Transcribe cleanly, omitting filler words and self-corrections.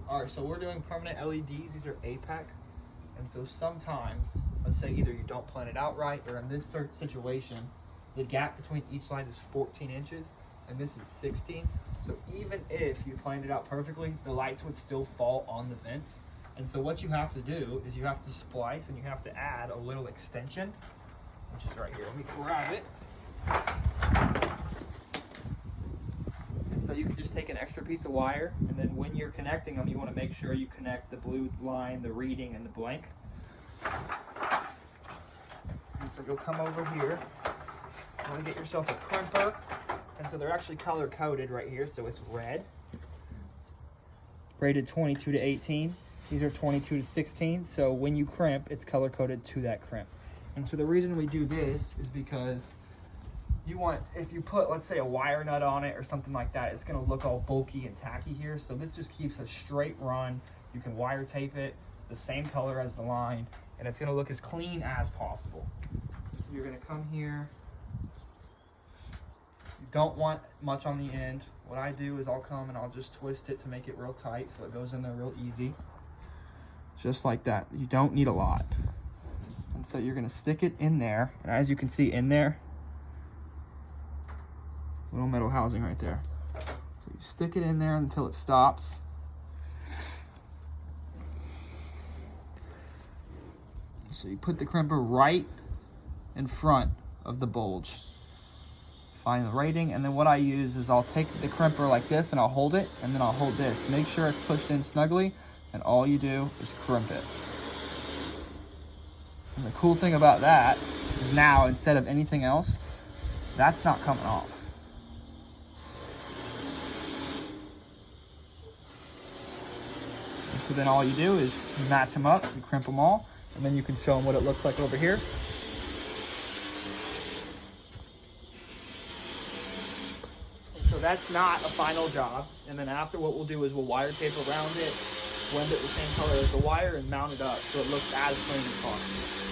All right, so we're doing permanent LEDs. These are APEC. And so sometimes, let's say either you don't plan it out right, or in this certain situation, the gap between each line is 14 inches, and this is 16. So even if you planned it out perfectly, the lights would still fall on the vents. And so what you have to do is you have to splice and you have to add a little extension, which is right here. Let me grab it. So you can just take an extra piece of wire, and then when you're connecting them, you want to make sure you connect the blue line, the reading, and the blank. And so you'll come over here, you want to get yourself a crimper, and so they're actually color coded right here, so it's red. Rated 22 to 18. These are 22 to 16, so when you crimp, it's color coded to that crimp. And so the reason we do this is because you want, if you put, let's say, a wire nut on it or something like that, it's going to look all bulky and tacky here. So this just keeps a straight run. You can wire tape it the same color as the line, and it's going to look as clean as possible. So you're going to come here. You don't want much on the end. What I do is I'll come and I'll just twist it to make it real tight so it goes in there real easy. Just like that. You don't need a lot. And so you're going to stick it in there, and as you can see in there, little metal housing right there. So you stick it in there until it stops. So you put the crimper right in front of the bulge. Find the rating, and then what I use is I'll take the crimper like this and I'll hold it, and then I'll hold this. Make sure it's pushed in snugly, and all you do is crimp it. And the cool thing about that is now, instead of anything else, that's not coming off. So then all you do is match them up, you crimp them all, and then you can show them what it looks like over here. And so that's not a final job. And then after, what we'll do is we'll wire tape around it, blend it the same color as the wire, and mount it up so it looks as clean as possible.